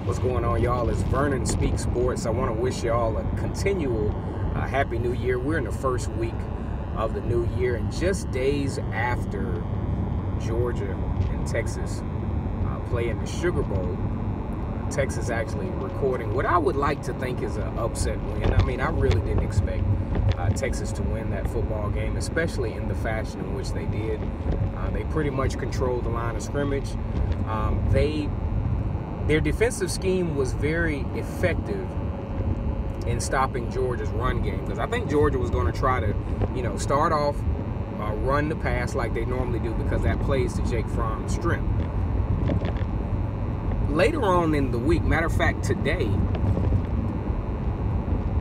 What's going on, y'all? It's Vernon Speak Sports. I want to wish y'all a continual Happy New Year. We're in the first week of the new year, and just days after Georgia and Texas play in the Sugar Bowl, Texas actually recording what I would like to think is an upset win. I mean, I really didn't expect Texas to win that football game, especially in the fashion in which they did. They pretty much controlled the line of scrimmage. Their defensive scheme was very effective in stopping Georgia's run game, because I think Georgia was going to try to, start off run the pass like they normally do, because that plays to Jake Fromm's strength. Later on in the week, matter of fact, today,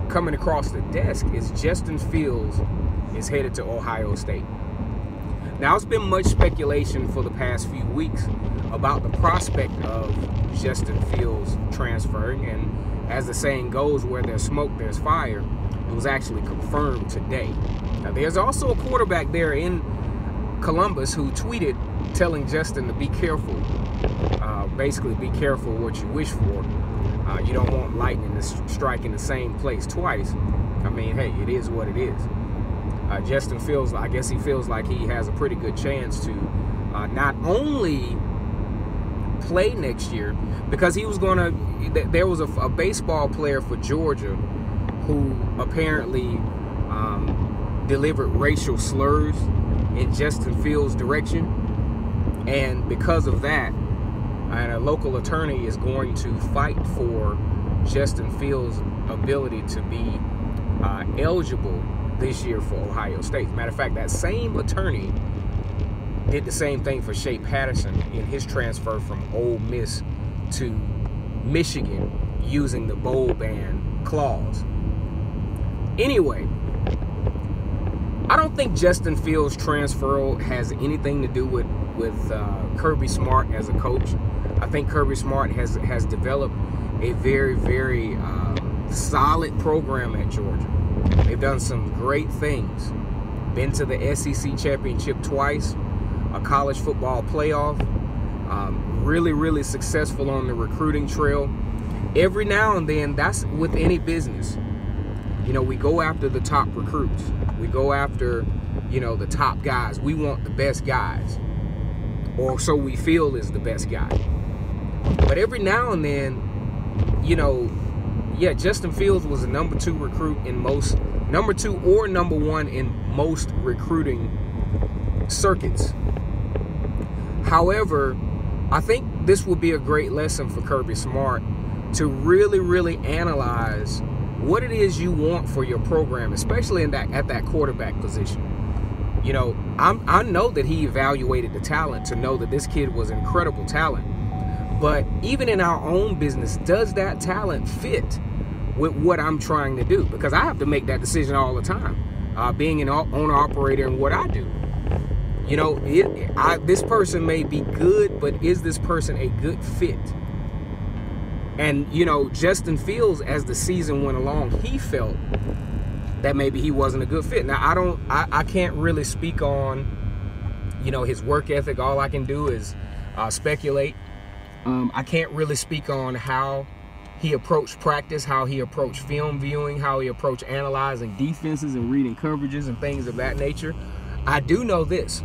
coming across the desk is Justin Fields is headed to Ohio State. Now, it's been much speculation for the past few weeks about the prospect of Justin Fields transferring, and as the saying goes, where there's smoke, there's fire. It was actually confirmed today. Now, there's also a quarterback there in Columbus who tweeted telling Justin to be careful. Basically, be careful what you wish for. You don't want lightning to strike in the same place twice. I mean, hey, it is what it is. Justin Fields, I guess he feels like he has a pretty good chance to not only play next year, because he was going to, there was a baseball player for Georgia who apparently delivered racial slurs in Justin Fields' direction, and because of that, and a local attorney is going to fight for Justin Fields' ability to be eligible this year for Ohio State. Matter of fact, that same attorney did the same thing for Shea Patterson in his transfer from Ole Miss to Michigan using the bowl ban clause. Anyway, I don't think Justin Fields' transfer has anything to do with Kirby Smart as a coach. I think Kirby Smart has developed a very, very solid program at Georgia. They've done some great things. Been to the SEC championship twice, a college football playoff, really, really successful on the recruiting trail. Every now and then, that's with any business. We go after the top recruits. We go after, the top guys. We want the best guys, or so we feel is the best guy. But every now and then, Justin Fields was a number 2 recruit in most, number 2 or number 1 in most recruiting circuits. However, I think this will be a great lesson for Kirby Smart to really, really analyze what it is you want for your program, especially at that quarterback position. I know that he evaluated the talent to know that this kid was incredible talent. But even in our own business, does that talent fit with what I'm trying to do? Because I have to make that decision all the time, being an owner-operator in what I do. This person may be good, but is this person a good fit? And, Justin Fields, as the season went along, he felt that maybe he wasn't a good fit. Now, I can't really speak on, his work ethic. All I can do is speculate. I can't really speak on how he approached practice, how he approached film viewing, how he approached analyzing defenses and reading coverages and things of that nature. I do know this.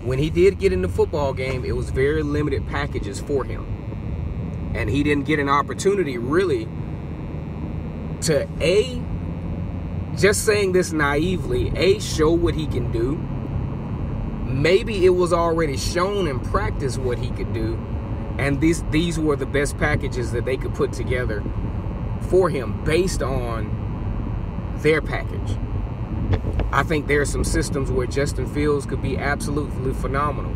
When he did get in the football game, it was very limited packages for him. And he didn't get an opportunity really to, just saying this naively, show what he can do. Maybe it was already shown in practice what he could do, and these were the best packages that they could put together for him based on their package. I think there are some systems where Justin Fields could be absolutely phenomenal.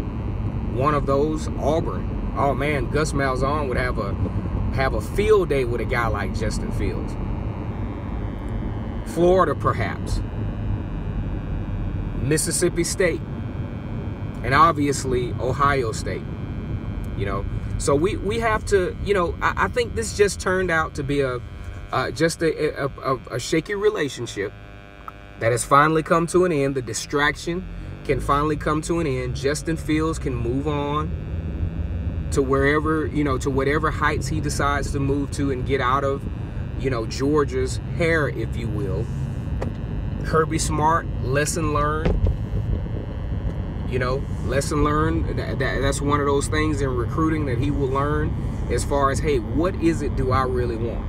One of those, Auburn. Oh man, Gus Malzahn would have a field day with a guy like Justin Fields. Florida, perhaps. Mississippi State. And obviously Ohio State. So we have to, I think this just turned out to be a shaky relationship that has finally come to an end. The distraction can finally come to an end. Justin Fields can move on to wherever, to whatever heights he decides to move to and get out of, Georgia's hair, if you will. Kirby Smart, lesson learned. Lesson learned. That's one of those things in recruiting that he will learn, as far as, hey, what is it do I really want?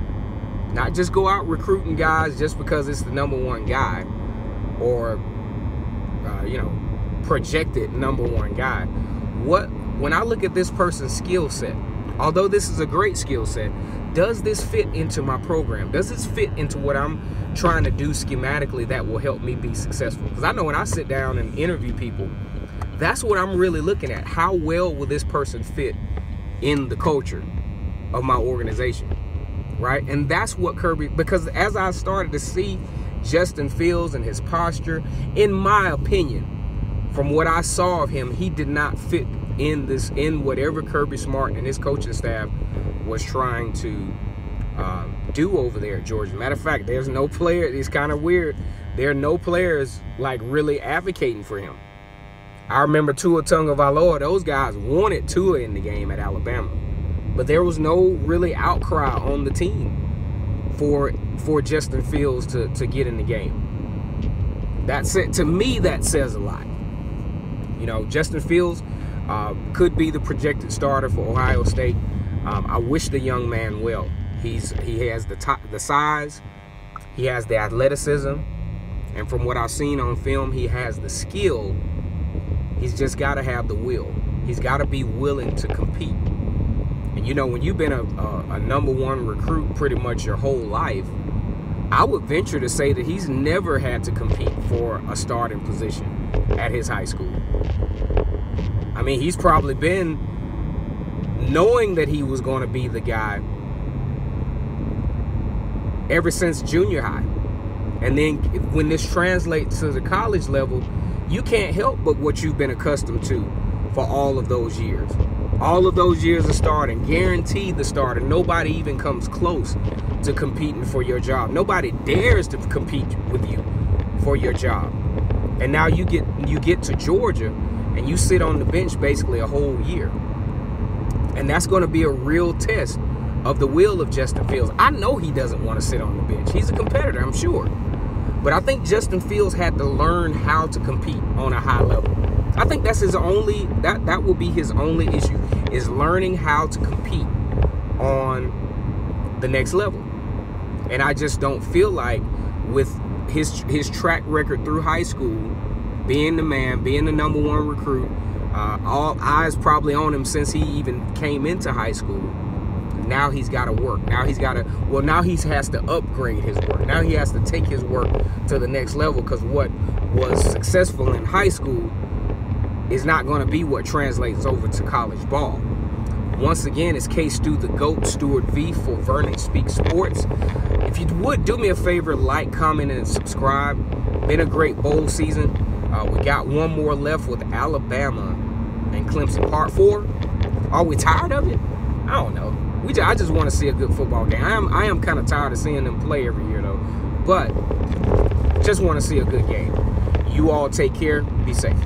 Not just go out recruiting guys just because it's the #1 guy, or projected #1 guy. When I look at this person's skill set, although this is a great skill set, does this fit into my program? Does this fit into what I'm trying to do schematically that will help me be successful? Because I know when I sit down and interview people, that's what I'm really looking at. How well will this person fit in the culture of my organization, right? And that's what Kirby, because as I started to see Justin Fields and his posture, in my opinion, from what I saw of him, he did not fit in whatever Kirby Smart and his coaching staff was trying to do over there at Georgia. Matter of fact, there's no player. It's kind of weird. There are no players like really advocating for him. I remember Tua Tagovailoa. Those guys wanted Tua in the game at Alabama, but there was no really outcry on the team for Justin Fields to get in the game. To me, that says a lot. Justin Fields could be the projected starter for Ohio State. I wish the young man well. He has the size, he has the athleticism, and from what I've seen on film, he has the skill. He's just got to have the will. He's got to be willing to compete. And when you've been a #1 recruit pretty much your whole life, I would venture to say that he's never had to compete for a starting position at his high school. I mean, he's probably been knowing that he was going to be the guy ever since junior high. And then when this translates to the college level, you can't help but what you've been accustomed to for all of those years. All of those years of starting, guaranteed the starter. Nobody even comes close to competing for your job. Nobody dares to compete with you for your job. And now you get to Georgia and you sit on the bench basically a whole year. And that's going to be a real test of the will of Justin Fields. I know he doesn't want to sit on the bench. He's a competitor, I'm sure. But I think Justin Fields had to learn how to compete on a high level. I think that's his only, that will be his only issue, is learning how to compete on the next level. And I just don't feel like with his track record through high school, being the man, being the #1 recruit, all eyes probably on him since he even came into high school. Now he's got to work. Now he has to upgrade his work. Now he has to take his work to the next level, because what was successful in high school is not going to be what translates over to college ball. Once again, it's K-Stu the GOAT, Stuart V for Vernon Speaks Sports. If you would, do me a favor, like, comment, and subscribe. Been a great bowl season. We got one more left with Alabama and Clemson, part 4. Are we tired of it? I don't know. I just want to see a good football game. I am kind of tired of seeing them play every year, though. But just want to see a good game. You all take care. Be safe.